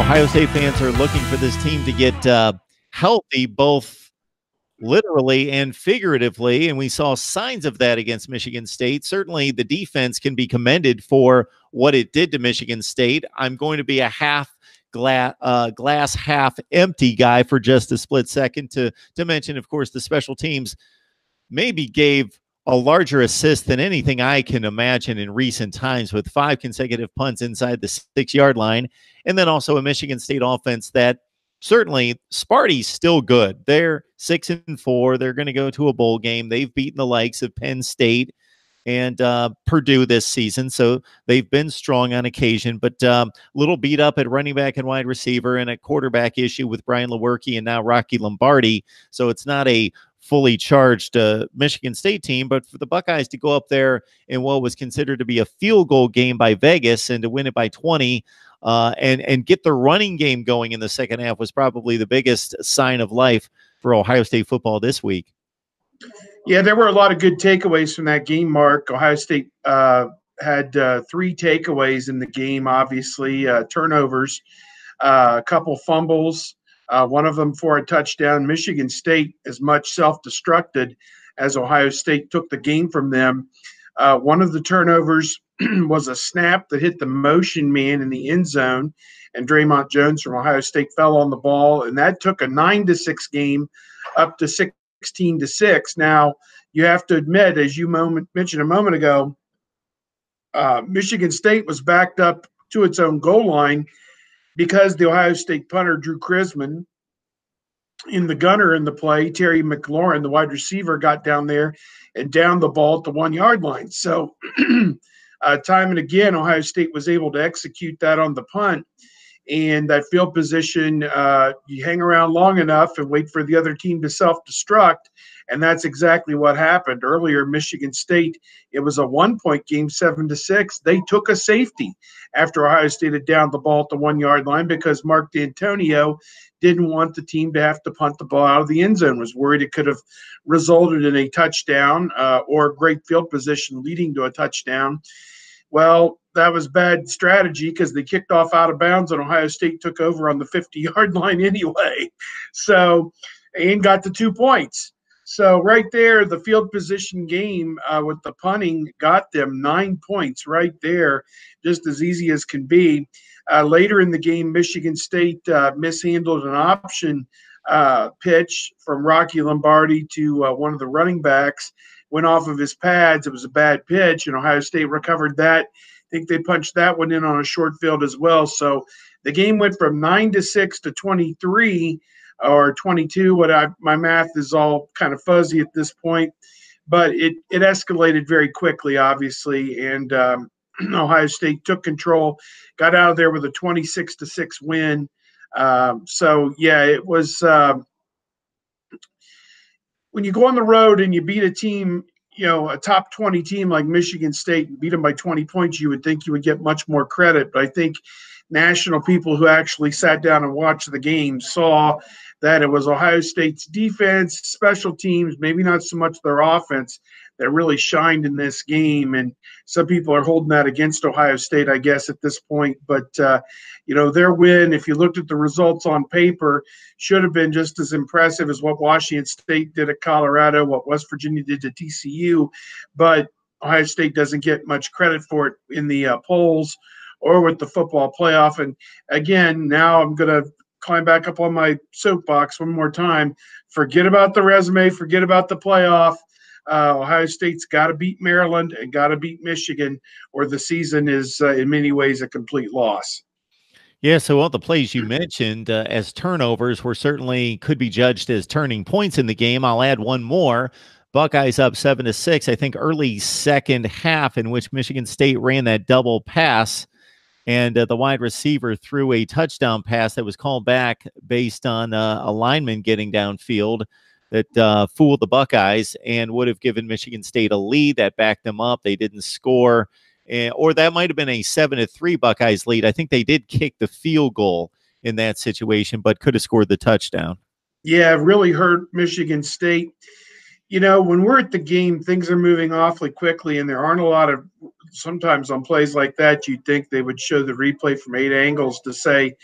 Ohio State fans are looking for this team to get healthy, both literally and figuratively, and we saw signs of that against Michigan State. Certainly, the defense can be commended for what it did to Michigan State. I'm going to be a glass half empty guy for just a split second to mention, of course, the special teams maybe gave a larger assist than anything I can imagine in recent times, with 5 consecutive punts inside the 6-yard line. And then also a Michigan State offense that certainly Sparty's still good. They're 6-4. They're going to go to a bowl game. They've beaten the likes of Penn State and Purdue this season, so they've been strong on occasion, but little beat up at running back and wide receiver, and a quarterback issue with Brian Lewerke and now Rocky Lombardi. So it's not a fully charged Michigan State team, but for the Buckeyes to go up there in what was considered to be a field goal game by Vegas and to win it by 20 and get the running game going in the second half was probably the biggest sign of life for Ohio State football this week. Yeah, there were a lot of good takeaways from that game, Mark. Ohio State had 3 takeaways in the game, obviously. Turnovers, a couple fumbles, one of them for a touchdown. Michigan State as much self-destructed as Ohio State took the game from them. One of the turnovers was a snap that hit the motion man in the end zone, and Draymond Jones from Ohio State fell on the ball, and that took a 9-6 game up to 16-6. Now, you have to admit, as you mentioned a moment ago, Michigan State was backed up to its own goal line because the Ohio State punter, Drew Chrisman, in the gunner in the play, Terry McLaurin, the wide receiver, got down there and downed the ball at the 1-yard line. So time and again, Ohio State was able to execute that on the punt. And that field position, you hang around long enough and wait for the other team to self-destruct, and that's exactly what happened. Earlier, Michigan State, it was a 1-point game, 7-6. They took a safety after Ohio State had downed the ball at the 1-yard line because Mark D'Antonio didn't want the team to have to punt the ball out of the end zone, was worried it could have resulted in a touchdown or great field position leading to a touchdown. Well, that was bad strategy because they kicked off out of bounds and Ohio State took over on the 50-yard line anyway. So, and got the 2 points. So right there, the field position game with the punting got them 9 points right there, just as easy as can be. Later in the game, Michigan State mishandled an option pitch from Rocky Lombardi to one of the running backs. Went off of his pads. It was a bad pitch, and Ohio State recovered that. I think they punched that one in on a short field as well. So the game went from 9-6 to 23 or 22. My math is all kind of fuzzy at this point, but it escalated very quickly, obviously, and Ohio State took control, got out of there with a 26-6 win. So yeah, it was. When you go on the road and you beat a team, a top 20 team like Michigan State, and beat them by 20 points, you would think you would get much more credit. But I think national people who actually sat down and watched the game saw that it was Ohio State's defense, special teams, maybe not so much their offense, that really shined in this game. And some people are holding that against Ohio State, I guess, at this point. But, their win, if you looked at the results on paper, should have been just as impressive as what Washington State did at Colorado, what West Virginia did to TCU. But Ohio State doesn't get much credit for it in the polls or with the football playoff. And, again, now I'm going to climb back up on my soapbox one more time. Forget about the resume. Forget about the playoff. Ohio State's got to beat Maryland and got to beat Michigan, or the season is in many ways a complete loss. Yeah, so all the plays you mentioned as turnovers certainly could be judged as turning points in the game. I'll add one more. Buckeyes up 7-6, I think early second half, in which Michigan State ran that double pass, and the wide receiver threw a touchdown pass that was called back based on a lineman getting downfield that fooled the Buckeyes and would have given Michigan State a lead. That backed them up. They didn't score. Or that might have been a 7-3 Buckeyes lead. I think they did kick the field goal in that situation, but could have scored the touchdown. Yeah, it really hurt Michigan State. When we're at the game, things are moving awfully quickly, and there aren't a lot of – sometimes on plays like that, you'd think they would show the replay from 8 angles to say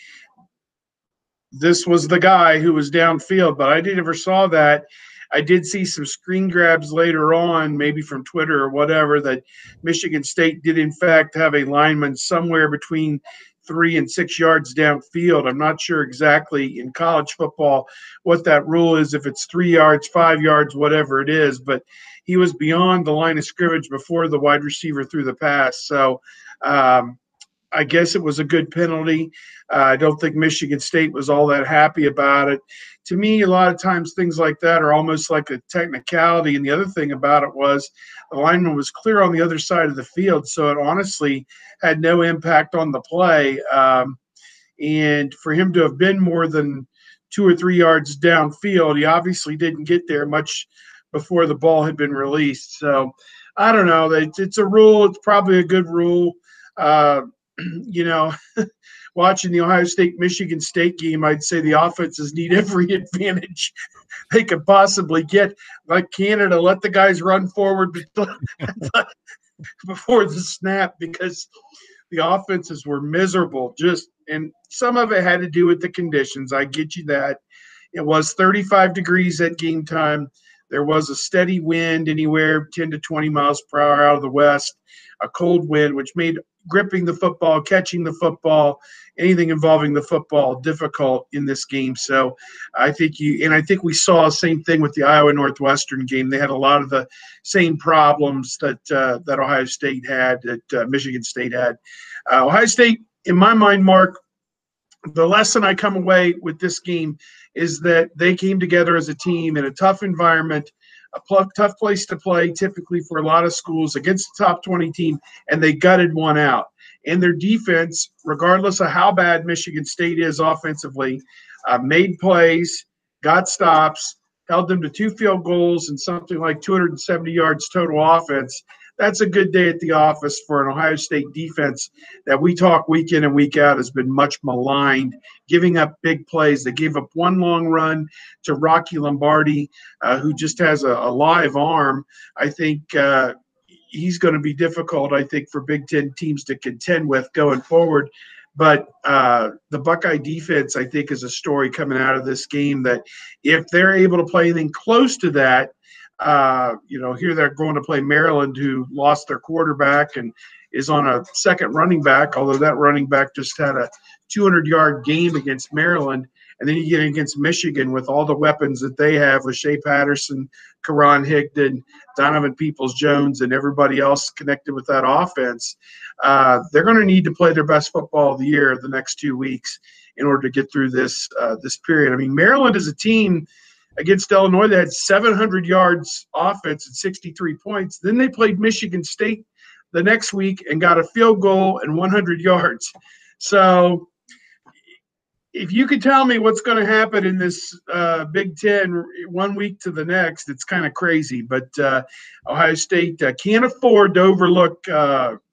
this was the guy who was downfield, but I never saw that. I did see some screen grabs later on, maybe from Twitter or whatever, that Michigan State did in fact have a lineman somewhere between 3 and 6 yards downfield. I'm not sure exactly in college football what that rule is, if it's 3 yards, 5 yards, whatever it is, but he was beyond the line of scrimmage before the wide receiver threw the pass. So I guess it was a good penalty. I don't think Michigan State was all that happy about it. To me, a lot of times things like that are almost like a technicality. And the other thing about it was the lineman was clear on the other side of the field, so it honestly had no impact on the play. And for him to have been more than 2 or 3 yards downfield, he obviously didn't get there much before the ball had been released. So I don't know. It's a rule. It's probably a good rule. Watching the Ohio State-Michigan State game, I'd say the offenses need every advantage they could possibly get. Like Canada, let the guys run forward before the snap, because the offenses were miserable. And some of it had to do with the conditions. I get you that. It was 35 degrees at game time. There was a steady wind, anywhere 10 to 20 miles per hour out of the west, a cold wind, which made gripping the football, catching the football, anything involving the football difficult in this game. So I think we saw the same thing with the Iowa Northwestern game. They had a lot of the same problems that Ohio State had, that Michigan State had. Ohio State, in my mind, Mark, the lesson I come away with this game is that they came together as a team in a tough environment, a tough place to play, typically for a lot of schools, against the top 20 team, and they gutted one out. And their defense, regardless of how bad Michigan State is offensively, made plays, got stops, held them to 2 field goals and something like 270 yards total offense. That's a good day at the office for an Ohio State defense that we talk week in and week out has been much maligned, giving up big plays. They gave up one long run to Rocky Lombardi, who just has a live arm. I think he's going to be difficult, I think, for Big Ten teams to contend with going forward. But the Buckeye defense, I think, is a story coming out of this game that if they're able to play anything close to that, here they're going to play Maryland, who lost their quarterback and is on a second running back, although that running back just had a 200-yard game against Maryland. And then you get against Michigan with all the weapons that they have with Shea Patterson, Karan Higdon, Donovan Peoples-Jones, and everybody else connected with that offense. They're going to need to play their best football of the year the next 2 weeks in order to get through this period. I mean, Maryland is a team against Illinois that had 700 yards offense and 63 points. Then they played Michigan State the next week and got a field goal and 100 yards. So if you could tell me what's going to happen in this Big Ten 1 week to the next, it's kind of crazy. But Ohio State can't afford to overlook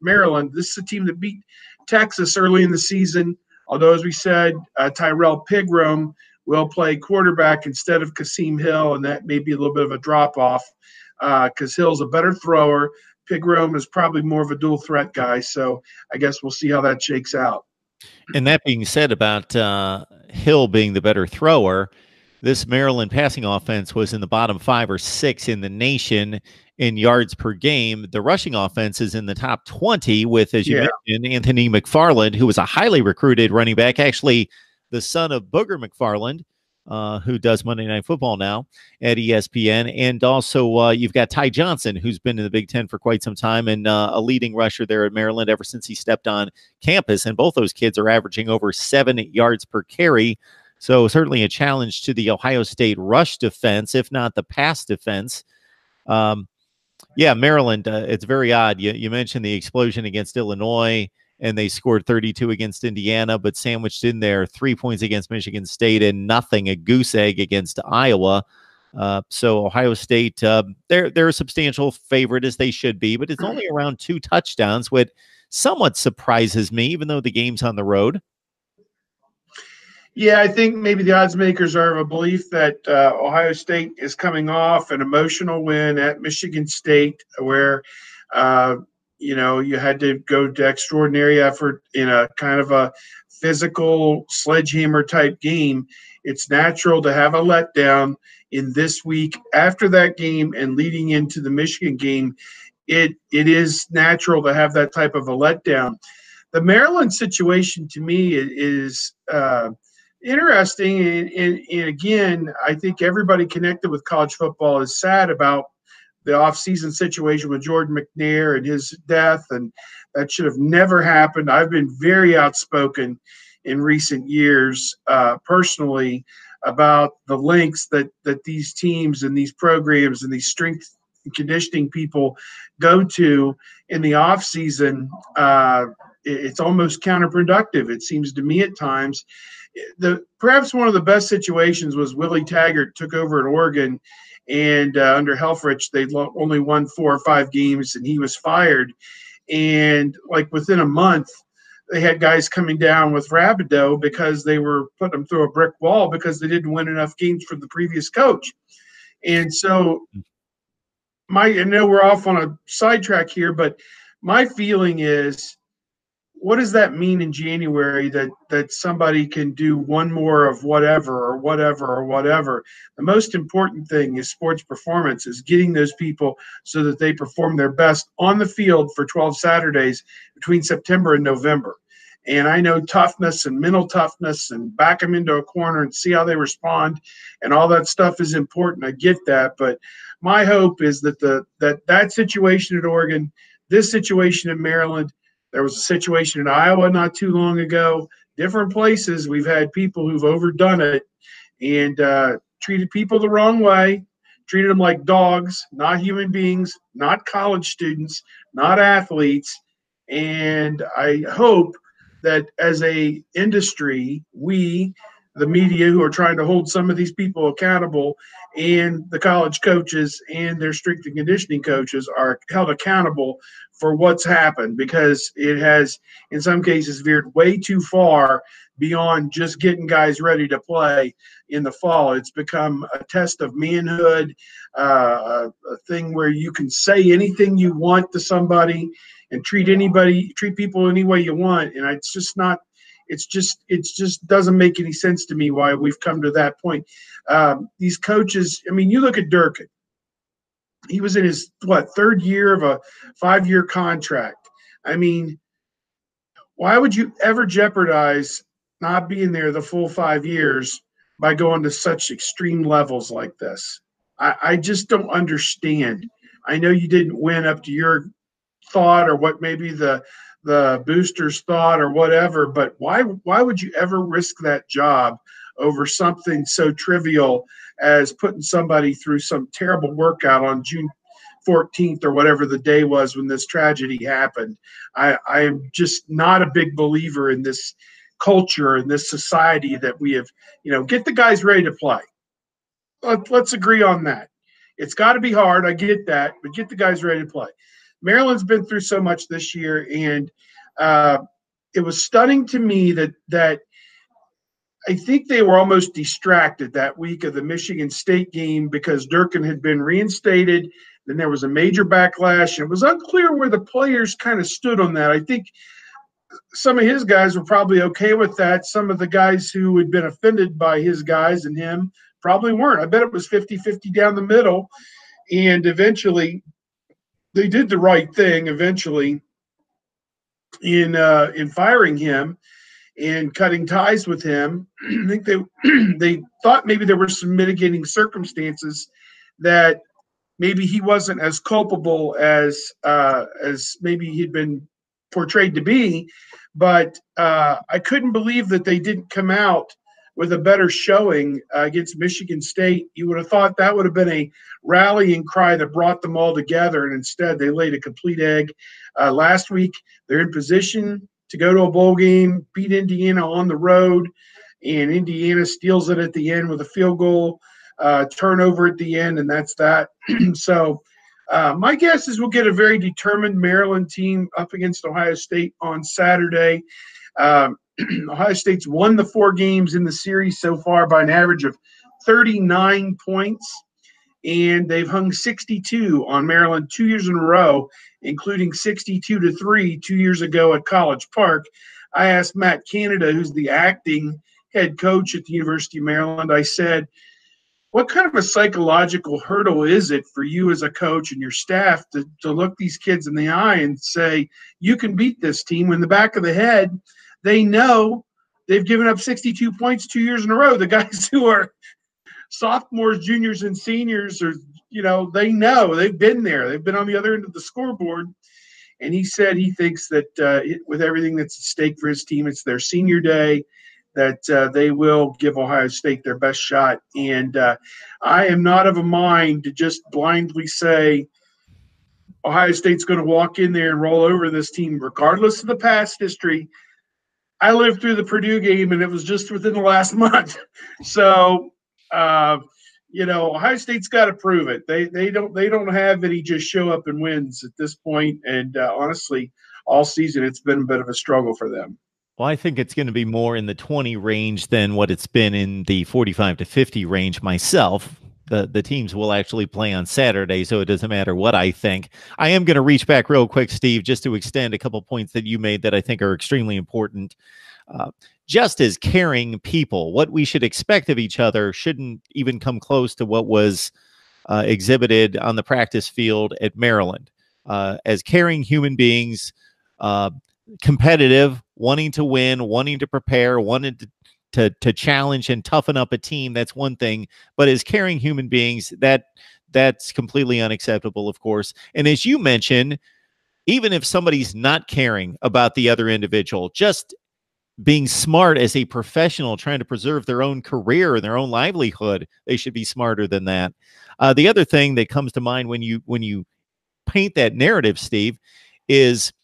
Maryland. This is a team that beat Texas early in the season, although, as we said, Tyrell Pigrome will play quarterback instead of Kasim Hill, and that may be a little bit of a drop-off because Hill's a better thrower. Pigrome is probably more of a dual threat guy, so I guess we'll see how that shakes out. And that being said about Hill being the better thrower, this Maryland passing offense was in the bottom 5 or 6 in the nation in yards per game. The rushing offense is in the top 20 with, as you mentioned, Anthony McFarland, who was a highly recruited running back, actually the son of Booger McFarland, who does Monday Night Football now at ESPN. And also you've got Ty Johnson, who's been in the Big Ten for quite some time and a leading rusher there at Maryland ever since he stepped on campus. And both those kids are averaging over 7 yards per carry. So certainly a challenge to the Ohio State rush defense, if not the pass defense. Maryland, it's very odd. You mentioned the explosion against Illinois, and they scored 32 against Indiana, but sandwiched in there 3 points against Michigan State and nothing, a goose egg against Iowa. So Ohio State, they're a substantial favorite, as they should be, but it's only around 2 touchdowns, which somewhat surprises me, even though the game's on the road. Yeah, I think maybe the odds makers are of a belief that Ohio State is coming off an emotional win at Michigan State, where You had to go to extraordinary effort in a kind of a physical sledgehammer type game. It's natural to have a letdown in this week after that game and leading into the Michigan game. It is natural to have that type of a letdown. The Maryland situation to me is interesting. And again, I think everybody connected with college football is sad about the offseason situation with Jordan McNair and his death, and that should have never happened. I've been very outspoken in recent years personally about the lengths that these teams and these programs and these strength and conditioning people go to in the offseason. It's almost counterproductive, it seems to me at times. Perhaps one of the best situations was Willie Taggart took over at Oregon, and under Helfrich, they only won 4 or 5 games, and he was fired. And like within a month, they had guys coming down with Rabideau because they were putting them through a brick wall because they didn't win enough games for the previous coach. And so I know we're off on a sidetrack here, but my feeling is, what does that mean in January that somebody can do one more of whatever or whatever or whatever? The most important thing is sports performance, is getting those people so that they perform their best on the field for 12 Saturdays between September and November. And I know toughness and mental toughness and back them into a corner and see how they respond and all that stuff is important. I get that. But my hope is that that situation at Oregon, this situation in Maryland, there was a situation in Iowa not too long ago, different places. We've had people who've overdone it and treated people the wrong way, treated them like dogs, not human beings, not college students, not athletes. And I hope that as a industry, we, the media who are trying to hold some of these people accountable, and the college coaches and their strength and conditioning coaches are held accountable for what's happened, because it has in some cases veered way too far beyond just getting guys ready to play in the fall. It's become a test of manhood, a thing where you can say anything you want to somebody and treat people any way you want. And it's just not, it just doesn't make any sense to me why we've come to that point. These coaches, I mean, you look at Durkin. He was in his, third year of a 5-year contract. I mean, why would you ever jeopardize not being there the full 5 years by going to such extreme levels like this? I just don't understand. I know you didn't win up to your thought or what maybe the boosters thought or whatever, but why would you ever risk that job over something so trivial as putting somebody through some terrible workout on June 14th or whatever the day was when this tragedy happened? I am just not a big believer in this culture and this society that we have, get the guys ready to play. Let's agree on that. It's got to be hard. I get that, but get the guys ready to play. Maryland's been through so much this year, and it was stunning to me that I think they were almost distracted that week of the Michigan State game because Durkin had been reinstated. Then there was a major backlash, and it was unclear where the players kind of stood on that. I think some of his guys were probably okay with that. Some of the guys who had been offended by his guys and him probably weren't. I bet it was 50-50 down the middle, and eventually they did the right thing eventually in firing him and cutting ties with him. I think they thought maybe there were some mitigating circumstances that maybe he wasn't as culpable as maybe he'd been portrayed to be. But I couldn't believe that they didn't come out with a better showing against Michigan State. You would have thought that would have been a rallying cry that brought them all together, and instead they laid a complete egg. Last week, they're in position to go to a bowl game, beat Indiana on the road, and Indiana steals it at the end with a field goal turnover at the end, and that's that. So my guess is we'll get a very determined Maryland team up against Ohio State on Saturday. Ohio State's won the 4 games in the series so far by an average of 39 points. and they've hung 62 on Maryland 2 years in a row, including 62-3 2 years ago at College Park. I asked Matt Canada, who's the acting head coach at the University of Maryland, I said, what kind of a psychological hurdle is it for you as a coach and your staff to look these kids in the eye and say, you can beat this team, when in the back of the head, they know they've given up 62 points 2 years in a row. The guys who are sophomores, juniors, and seniors are, they know they've been there. They've been on the other end of the scoreboard. And he said he thinks that with everything that's at stake for his team, it's their senior day, that they will give Ohio State their best shot. And I am not of a mind to just blindly say Ohio State's going to walk in there and roll over this team, regardless of the past history. I lived through the Purdue game, and it was just within the last month. So, Ohio State's got to prove it. They don't have any just show up and wins at this point. And honestly, all season it's been a bit of a struggle for them. Well, I think it's going to be more in the 20 range than what it's been in the 45 to 50 range myself. The teams will actually play on Saturday, so it doesn't matter what I think. I am going to reach back real quick, Steve, just to extend a couple points that you made that I think are extremely important. Just as caring people, what we should expect of each other shouldn't even come close to what was exhibited on the practice field at Maryland. As caring human beings, competitive, wanting to win, wanting to prepare, wanting to challenge and toughen up a team, that's one thing. But as caring human beings, that's completely unacceptable, of course. And as you mentioned, even if somebody's not caring about the other individual, just being smart as a professional, trying to preserve their own career and their own livelihood, they should be smarter than that. The other thing that comes to mind when you paint that narrative, Steve, is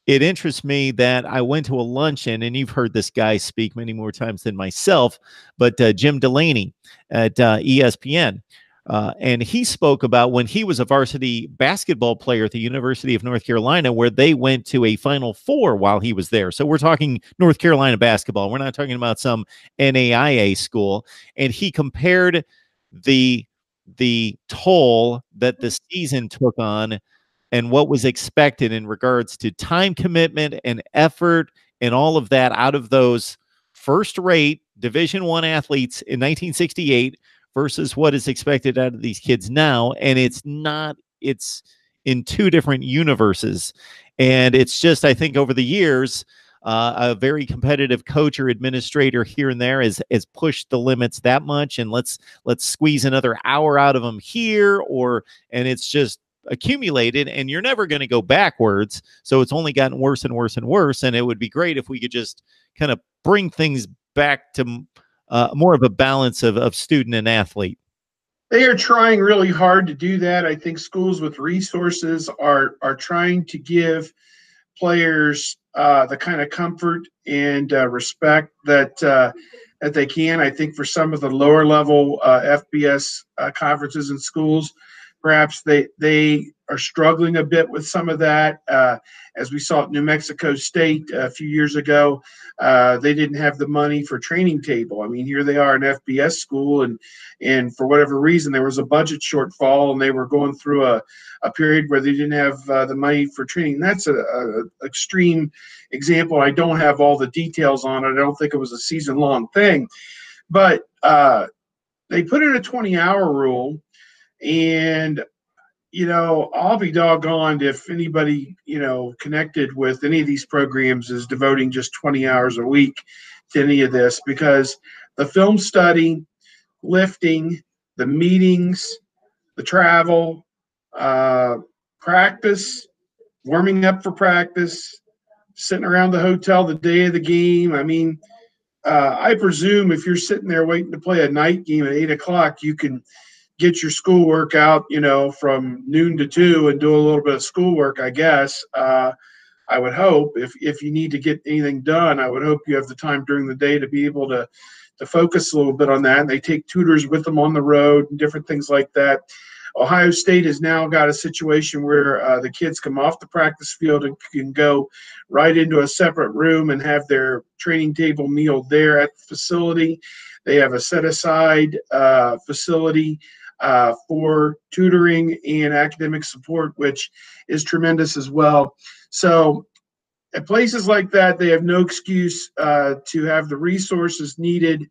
it interests me that I went to a luncheon, and you've heard this guy speak many more times than myself, but Jim Delaney at ESPN. And he spoke about when he was a varsity basketball player at the University of North Carolina, where they went to a Final Four while he was there. So we're talking North Carolina basketball. We're not talking about some NAIA school. And he compared the toll that the season took on and what was expected in regards to time commitment and effort and all of that out of those first-rate Division I athletes in 1968 versus what is expected out of these kids now. And it's in two different universes. And it's just, I think over the years, a very competitive coach or administrator here and there has pushed the limits that much. And let's squeeze another hour out of them here, and it's just accumulated, and you're never going to go backwards. So it's only gotten worse and worse and worse. And it would be great if we could just kind of bring things back to more of a balance of student and athlete. They are trying really hard to do that. I think schools with resources are trying to give players the kind of comfort and respect that they can. I think for some of the lower level FBS conferences and schools, perhaps they are struggling a bit with some of that. As we saw at New Mexico State a few years ago, they didn't have the money for training table. I mean, here they are, an FBS school, and for whatever reason, there was a budget shortfall, and they were going through a period where they didn't have the money for training. That's an extreme example. I don't have all the details on it. I don't think it was a season-long thing. But they put in a 20-hour rule, and I'll be doggone if anybody, connected with any of these programs is devoting just 20 hours a week to any of this, because the film study, lifting, the meetings, the travel, practice, warming up for practice, sitting around the hotel the day of the game. I mean, I presume if you're sitting there waiting to play a night game at 8 o'clock, you can get your schoolwork out, from noon to 2 and do a little bit of schoolwork, I guess. I would hope if you need to get anything done, I would hope you have the time during the day to be able to focus a little bit on that. And they take tutors with them on the road and different things like that. Ohio State has now got a situation where the kids come off the practice field and can go right into a separate room and have their training table meal there at the facility. They have a set-aside facility for tutoring and academic support, which is tremendous as well. So at places like that, they have no excuse to have the resources needed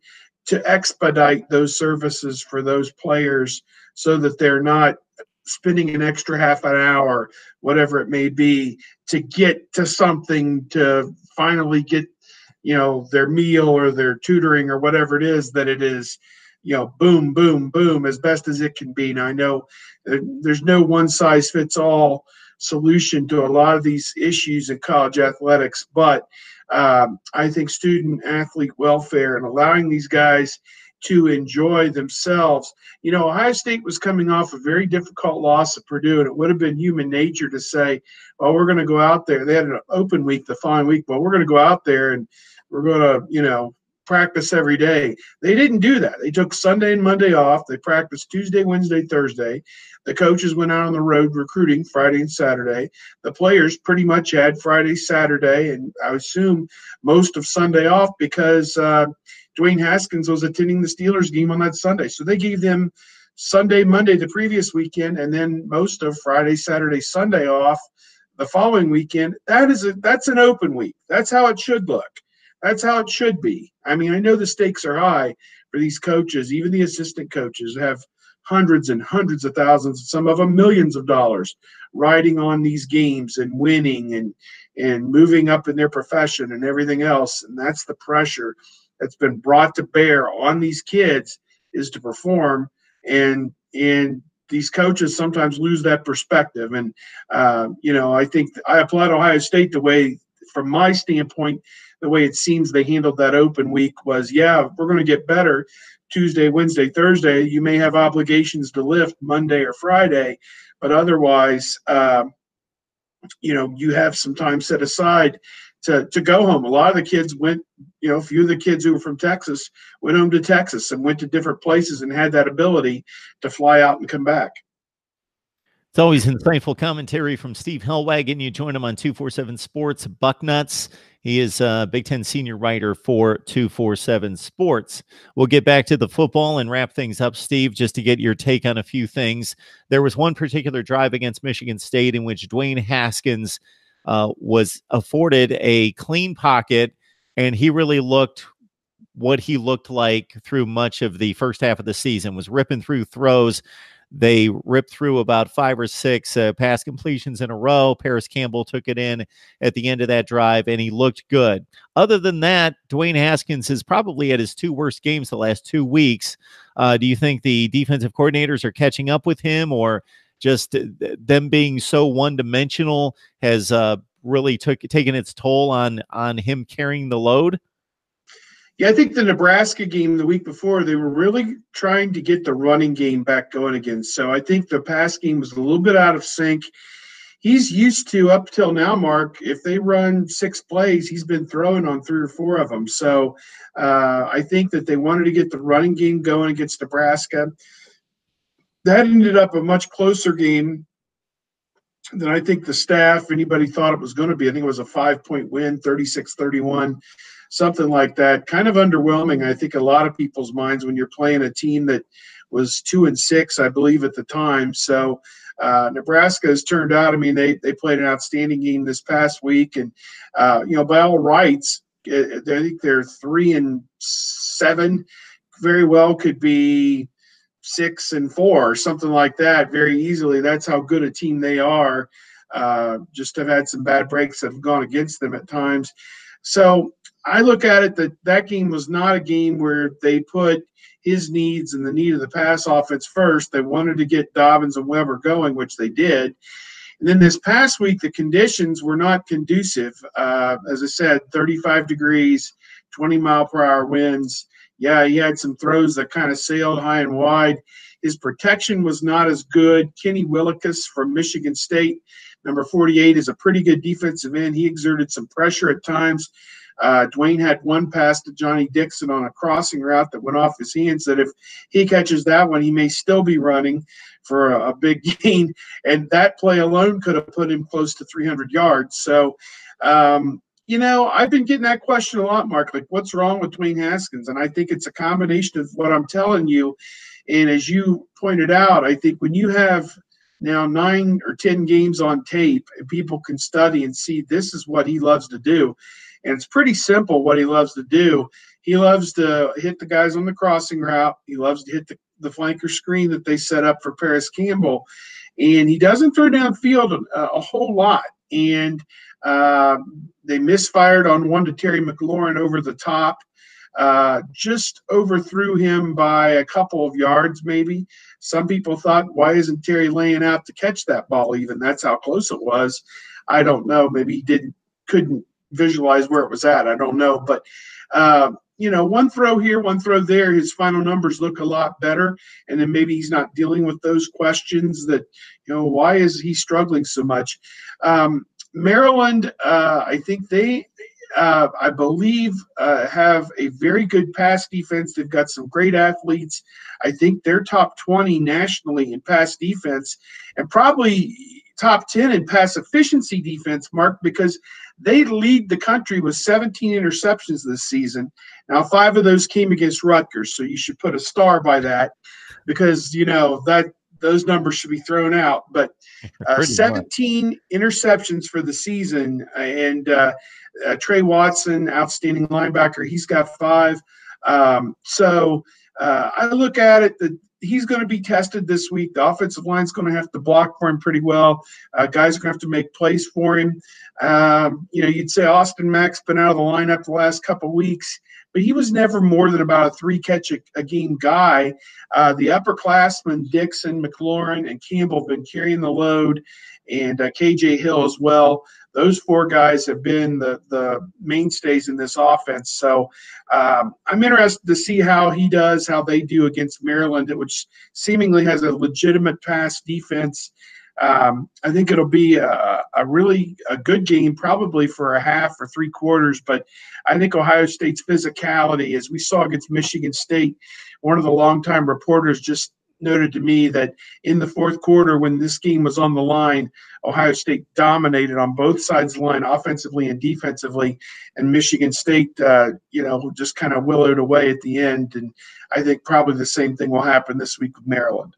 to expedite those services for those players so that they're not spending an extra half an hour, whatever it may be, to get to something to finally get, their meal or their tutoring or whatever it is that it is, boom, boom, boom, as best as it can be. Now, I know there's no one size fits all solution to a lot of these issues in college athletics, but I think student athlete welfare and allowing these guys to enjoy themselves. Ohio State was coming off a very difficult loss at Purdue, and it would have been human nature to say, well, we're going to go out there. They had an open week the following week, but we're going to go out there and we're going to, practice every day. They didn't do that. They took Sunday and Monday off. They practiced Tuesday, Wednesday, Thursday. The coaches went out on the road recruiting Friday and Saturday. The players pretty much had Friday, Saturday, and I assume most of Sunday off because Dwayne Haskins was attending the Steelers game on that Sunday. So they gave them Sunday, Monday the previous weekend, and then most of Friday, Saturday, Sunday off the following weekend. That's an open week. That's how it should look. That's how it should be. I mean, I know the stakes are high for these coaches. Even the assistant coaches have hundreds and hundreds of thousands, some of them millions of dollars, riding on these games and winning and moving up in their profession and everything else. And that's the pressure that's been brought to bear on these kids, is to perform. And these coaches sometimes lose that perspective. And, I think I applaud Ohio State the way, from my standpoint, the way it seems they handled that open week was, we're going to get better Tuesday, Wednesday, Thursday. You may have obligations to lift Monday or Friday, but otherwise, you have some time set aside to go home. A lot of the kids went, a few of the kids who were from Texas went home to Texas and went to different places and had that ability to fly out and come back. It's always insightful commentary from Steve Hellwagon. You join him on 247 Sports Bucknuts. He is a Big Ten senior writer for 247 Sports. We'll get back to the football and wrap things up, Steve, just to get your take on a few things. There was one particular drive against Michigan State in which Dwayne Haskins was afforded a clean pocket, and he really looked what he looked like through much of the first half of the season, was ripping through throws. They ripped through about 5 or 6 pass completions in a row. Paris Campbell took it in at the end of that drive, and he looked good. Other than that, Dwayne Haskins is probably at his 2 worst games the last 2 weeks. Do you think the defensive coordinators are catching up with him, or just them being so one-dimensional has really taken its toll on him carrying the load? Yeah, I think the Nebraska game the week before, they were really trying to get the running game back going again. So I think the pass game was a little bit out of sync. He's used to, up till now, Mark, if they run 6 plays, he's been throwing on 3 or 4 of them. So I think that they wanted to get the running game going against Nebraska. That ended up a much closer game than I think the staff, anybody thought it was going to be. I think it was a 5-point win, 36-31. Something like that. Kind of underwhelming, I think, a lot of people's minds when you're playing a team that was 2-6, I believe, at the time. So Nebraska has turned out. I mean, they played an outstanding game this past week, and by all rights, I think they're 3-7. Very well could be 6-4 or something like that very easily. That's how good a team they are. Just have had some bad breaks that have gone against them at times. So I look at it that game was not a game where they put his needs and the need of the pass offense first. They wanted to get Dobbins and Weber going, which they did. And then this past week, the conditions were not conducive. As I said, 35 degrees, 20-mile-per-hour winds. Yeah, he had some throws that kind of sailed high and wide. His protection was not as good. Kenny Willekes from Michigan State, number 48, is a pretty good defensive end. He exerted some pressure at times. Dwayne had one pass to Johnny Dixon on a crossing route that went off his hands, that if he catches that one, he may still be running for a big gain. And that play alone could have put him close to 300 yards. So, I've been getting that question a lot, Mark, like what's wrong with Dwayne Haskins? And I think it's a combination of what I'm telling you And as you pointed out, I think when you have now 9 or 10 games on tape and people can study and see this is what he loves to do. And it's pretty simple what he loves to do. He loves to hit the guys on the crossing route. He loves to hit the flanker screen that they set up for Paris Campbell. And he doesn't throw downfield a whole lot. And they misfired on one to Terry McLaurin over the top. Just overthrew him by a couple of yards, maybe. Some people thought, why isn't Terry laying out to catch that ball even? That's how close it was. I don't know. Maybe he couldn't visualize where it was at. I don't know. But, one throw here, one throw there, his final numbers look a lot better. And then maybe he's not dealing with those questions that, why is he struggling so much? Maryland, I think I believe, have a very good pass defense. They've got some great athletes. I think they're top 20 nationally in pass defense and probably top 10 in pass efficiency defense, Mark, because they lead the country with 17 interceptions this season. Now, 5 of those came against Rutgers, so you should put a star by that because, those numbers should be thrown out. But 17 interceptions for the season, and Trey Watson, outstanding linebacker, he's got 5. So I look at it that he's going to be tested this week. The offensive line's going to have to block for him pretty well. Guys are going to have to make plays for him. You'd say Austin Mack's been out of the lineup the last couple of weeks, but he was never more than about a 3-catch-a-game guy. The upperclassmen, Dixon, McLaurin, and Campbell have been carrying the load, and KJ Hill as well. Those 4 guys have been the mainstays in this offense. So I'm interested to see how they do against Maryland, which seemingly has a legitimate pass defense. I think it'll be a really good game, probably for a half or 3 quarters. But I think Ohio State's physicality, as we saw against Michigan State, one of the longtime reporters just noted to me that in the fourth quarter, when this game was on the line, Ohio State dominated on both sides of the line, offensively and defensively, and Michigan State, just kind of willowed away at the end. And I think probably the same thing will happen this week with Maryland.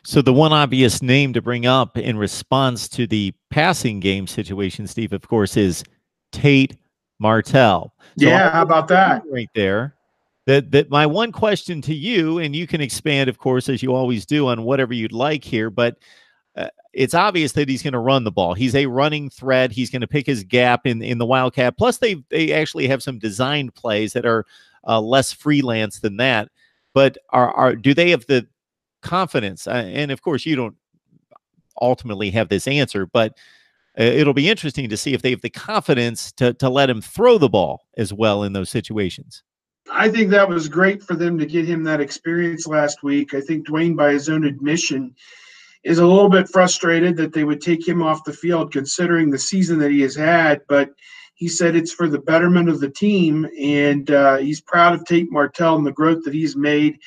So the one obvious name to bring up in response to the passing game situation, Steve, of course, is Tate Martell. So how about that? Right there. That my one question to you, and you can expand, of course, as you always do, on whatever you'd like here, but it's obvious that he's going to run the ball. He's a running threat. He's going to pick his gap in the Wildcat. Plus, they actually have some designed plays that are less freelance than that. But do they have the confidence? And of course, you don't ultimately have this answer, but it'll be interesting to see if they have the confidence to let him throw the ball as well in those situations. I think that was great for them to get him that experience last week. I think Dwayne, by his own admission, is a little bit frustrated that they would take him off the field considering the season that he has had, but he said it's for the betterment of the team, and he's proud of Tate Martell and the growth that he's made.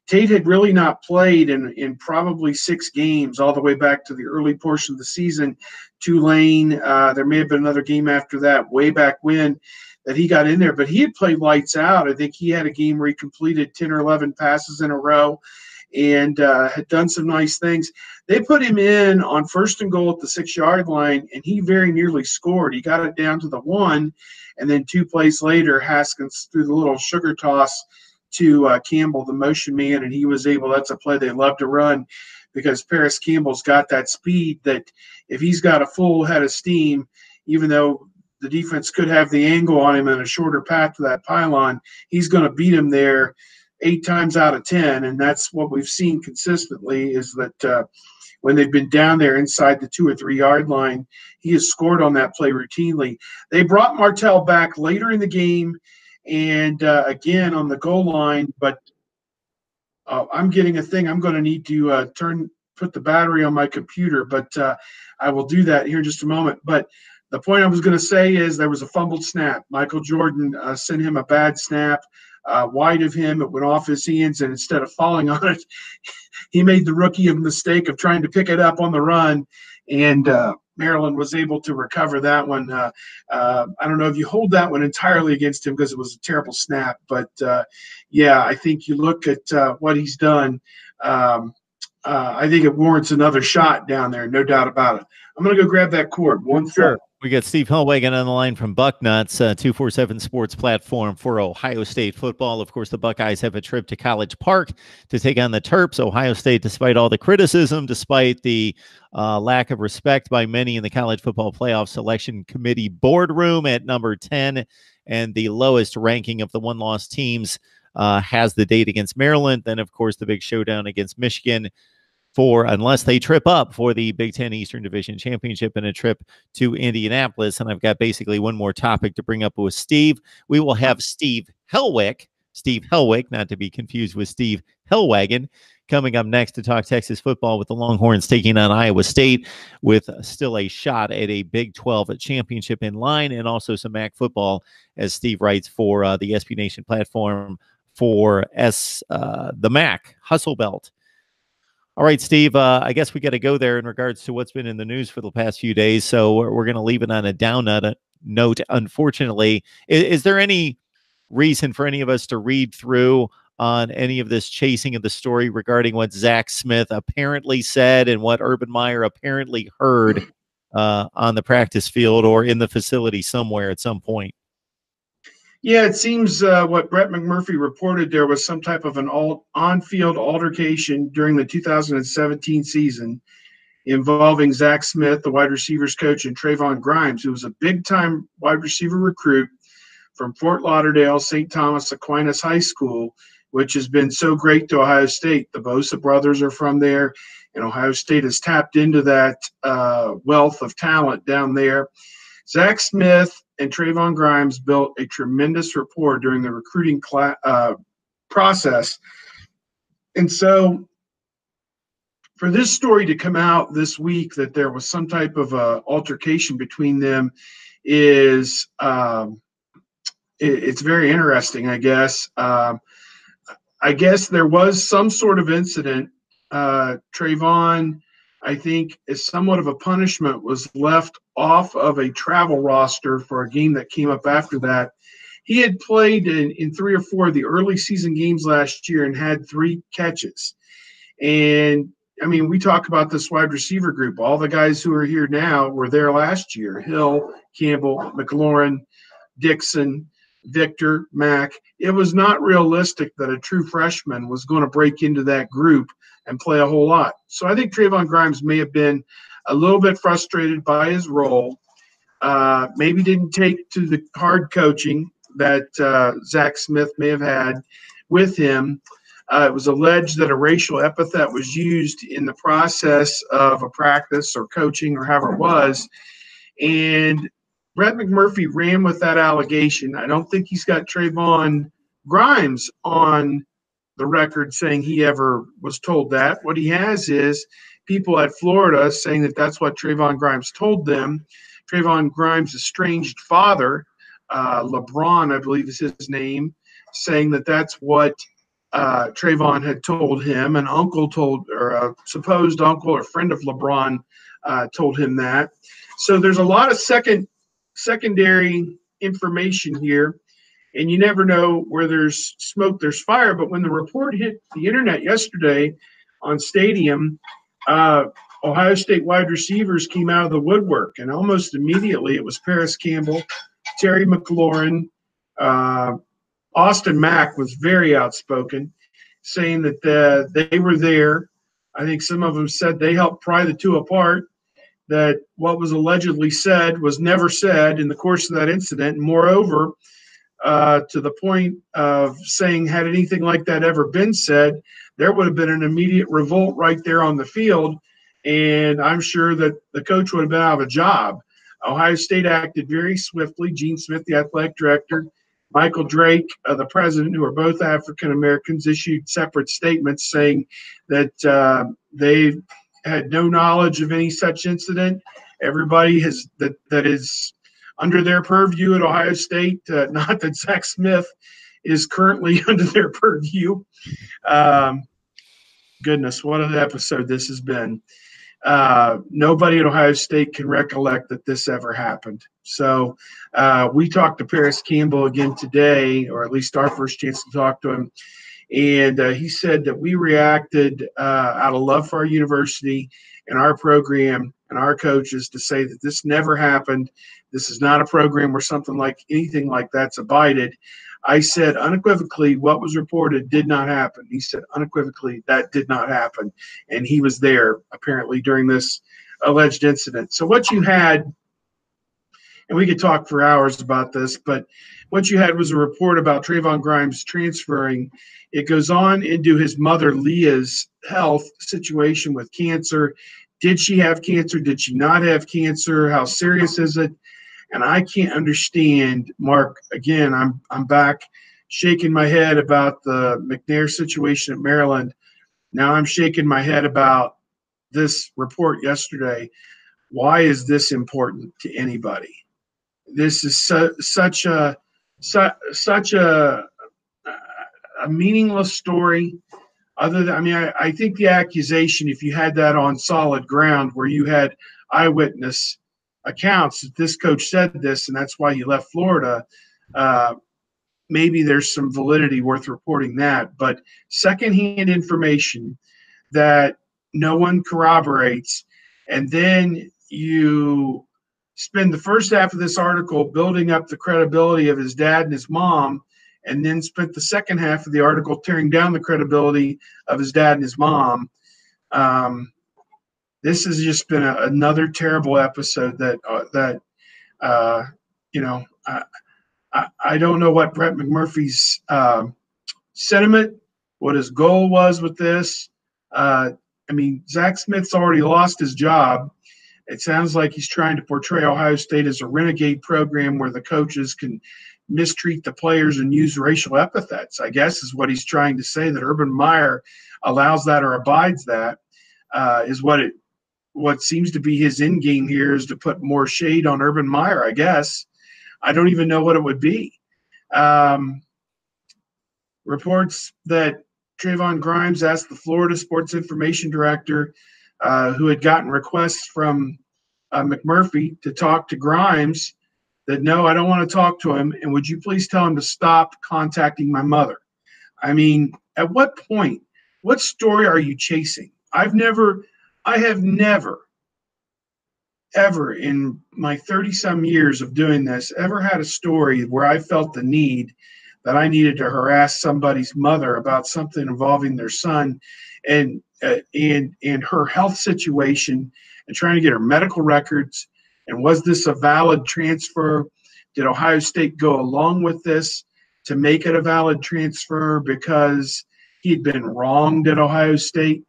Tate had really not played in probably 6 games all the way back to the early portion of the season. Tulane, there may have been another game after that, way back when, that he got in there, but he had played lights out. I think he had a game where he completed 10 or 11 passes in a row and had done some nice things. They put him in on 1st and goal at the 6-yard line, and he very nearly scored. He got it down to the 1, and then 2 plays later, Haskins threw the little sugar toss to Campbell, the motion man, and he was able – that's a play they love to run because Paris Campbell's got that speed that if he's got a full head of steam, even though the defense could have the angle on him and a shorter path to that pylon, he's going to beat him there 8 times out of 10. And that's what we've seen consistently is that when they've been down there inside the 2 or 3 yard line, he has scored on that play routinely. They brought Martell back later in the game and again on the goal line, but I'm getting a thing. I'm going to need to put the battery on my computer, but I will do that here in just a moment. But the point I was going to say is there was a fumbled snap. Michael Jordan sent him a bad snap wide of him. It went off his hands, and instead of falling on it, he made the rookie a mistake of trying to pick it up on the run. And, Maryland was able to recover that one. I don't know if you hold that one entirely against him because it was a terrible snap, but yeah, I think you look at what he's done. I think it warrants another shot down there, no doubt about it. I'm going to go grab that cord. One Sure. sec. We got Steve Hellwagon on the line from Bucknuts, 247 Sports platform for Ohio State football. Of course, the Buckeyes have a trip to College Park to take on the Terps. Ohio State, despite all the criticism, despite the lack of respect by many in the College Football Playoff Selection Committee boardroom at number 10 and the lowest ranking of the one-loss teams, has the date against Maryland. Then, of course, the big showdown against Michigan, unless they trip up for the Big Ten Eastern Division Championship and a trip to Indianapolis. And I've got basically one more topic to bring up with Steve. We will have Steve Hellwick, not to be confused with Steve Hellwagon, coming up next to talk Texas football with the Longhorns taking on Iowa State, with still a shot at a Big 12 championship in line, and also some MAC football, as Steve writes for the SB Nation platform for the MAC Hustle Belt. All right, Steve, I guess we got to go there in regards to what's been in the news for the past few days. So we're going to leave it on a down note, unfortunately. Is there any reason for any of us to read through on any of this chasing of the story regarding what Zach Smith apparently said and what Urban Meyer apparently heard on the practice field or in the facility somewhere at some point? Yeah, it seems what Brett McMurphy reported, there was some type of an on-field altercation during the 2017 season involving Zach Smith, the wide receivers coach, and Trayvon Grimes, who was a big-time wide receiver recruit from Fort Lauderdale, St. Thomas Aquinas High School, which has been so great to Ohio State. The Bosa brothers are from there, and Ohio State has tapped into that wealth of talent down there. Zach Smith and Trayvon Grimes built a tremendous rapport during the recruiting process. And so for this story to come out this week that there was some type of altercation between them is it's very interesting, I guess. I guess there was some sort of incident. Trayvon, I think, as somewhat of a punishment, was left off of a travel roster for a game that came up after that. He had played in 3 or 4 of the early season games last year and had 3 catches. And, I mean, we talk about this wide receiver group. All the guys who are here now were there last year. Hill, Campbell, McLaurin, Dixon, Victor, Mack. It was not realistic that a true freshman was going to break into that group and play a whole lot. So I think Trayvon Grimes may have been a little bit frustrated by his role, maybe didn't take to the hard coaching that Zach Smith may have had with him. It was alleged that a racial epithet was used in the process of a practice or coaching or however it was. And Brett McMurphy ran with that allegation. I don't think he's got Trayvon Grimes on the record saying he ever was told that. What he has is people at Florida saying that that's what Trayvon Grimes told them. Trayvon Grimes' estranged father, LeBron, I believe is his name, saying that that's what Trayvon had told him. An uncle told, or a supposed uncle or friend of LeBron told him that. So there's a lot of secondary information here. And you never know where there's smoke, there's fire. But when the report hit the internet yesterday on Stadium, Ohio State wide receivers came out of the woodwork. And almost immediately it was Paris Campbell, Terry McLaurin, Austin Mack was very outspoken, saying that they were there. I think some of them said they helped pry the two apart, that what was allegedly said was never said in the course of that incident. And moreover, to the point of saying, had anything like that ever been said, there would have been an immediate revolt right there on the field, and I'm sure that the coach would have been out of a job. Ohio State acted very swiftly. Gene Smith, the athletic director, Michael Drake, the president, who are both African Americans, issued separate statements saying that they had no knowledge of any such incident. Everybody that is under their purview at Ohio State, not that Zach Smith is currently under their purview. Goodness, what an episode this has been. Nobody at Ohio State can recollect that this ever happened. So we talked to Paris Campbell again today, or at least our first chance to talk to him. And he said that we reacted out of love for our university and our program and our coaches to say that this never happened. This is not a program where something like anything like that's abided. I said unequivocally what was reported did not happen. He said unequivocally that did not happen. And he was there apparently during this alleged incident. So what you had, and we could talk for hours about this, but what you had was a report about Trayvon Grimes transferring. It goes on into his mother Leah's health situation with cancer. Did she have cancer? Did she not have cancer? How serious is it? And I can't understand, Mark, again, I'm back shaking my head about the McNair situation at Maryland. Now I'm shaking my head about this report yesterday. Why is this important to anybody? This is such a meaningless story. Other than, I mean, I think the accusation, if you had that on solid ground where you had eyewitness accounts that this coach said this and that's why he left Florida, maybe there's some validity worth reporting that. But secondhand information that no one corroborates, and then you spend the first half of this article building up the credibility of his dad and his mom, and then spent the second half of the article tearing down the credibility of his dad and his mom. This has just been another terrible episode that you know, I don't know what Brett McMurphy's sentiment, what his goal was with this. I mean, Zach Smith's already lost his job. It sounds like he's trying to portray Ohio State as a renegade program where the coaches can mistreat the players and use racial epithets, I guess is what he's trying to say, that Urban Meyer allows that or abides that, is what seems to be his end game here, is to put more shade on Urban Meyer, I guess. I don't even know what it would be. Reports that Trayvon Grimes asked the Florida sports information director, who had gotten requests from McMurphy to talk to Grimes, that no, I don't want to talk to him, and would you please tell him to stop contacting my mother? I mean, at what point, what story are you chasing? I have never, ever in my 30-some years of doing this, ever had a story where I felt the need that I needed to harass somebody's mother about something involving their son and her health situation and trying to get her medical records. And was this a valid transfer? Did Ohio State go along with this to make it a valid transfer because he'd been wronged at Ohio State?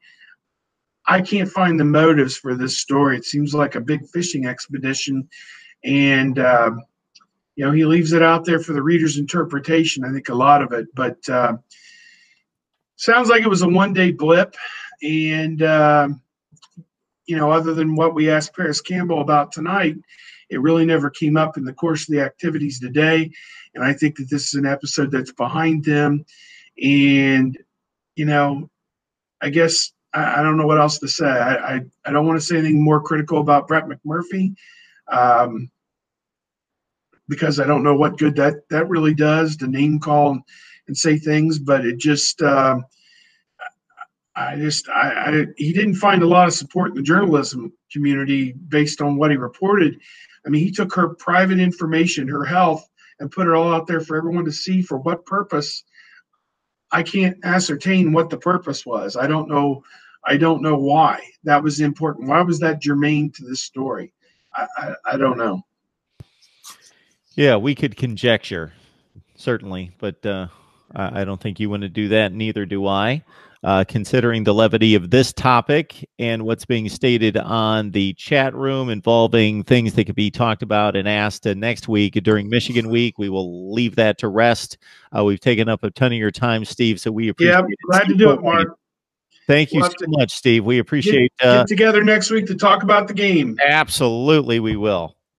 I can't find the motives for this story. It seems like a big fishing expedition. And, he leaves it out there for the reader's interpretation, I think a lot of it. But sounds like it was a one-day blip. And, other than what we asked Paris Campbell about tonight, it really never came up in the course of the activities today. And I think that this is an episode that's behind them. And, I guess I don't know what else to say. I don't want to say anything more critical about Brett McMurphy, because I don't know what good that really does to name call and say things. But it just he didn't find a lot of support in the journalism community based on what he reported. I mean, he took her private information, her health, and put it all out there for everyone to see. For what purpose? I can't ascertain what the purpose was. I don't know why that was important. Why was that germane to this story? I don't know. Yeah, we could conjecture, certainly, but I don't think you want to do that. Neither do I. Considering the levity of this topic and what's being stated on the chat room involving things that could be talked about and asked next week during Michigan week, we will leave that to rest. We've taken up a ton of your time, Steve, so we appreciate it. Glad to do it, Mark. Thank you so much, Steve. We appreciate get together next week to talk about the game. Absolutely, we will.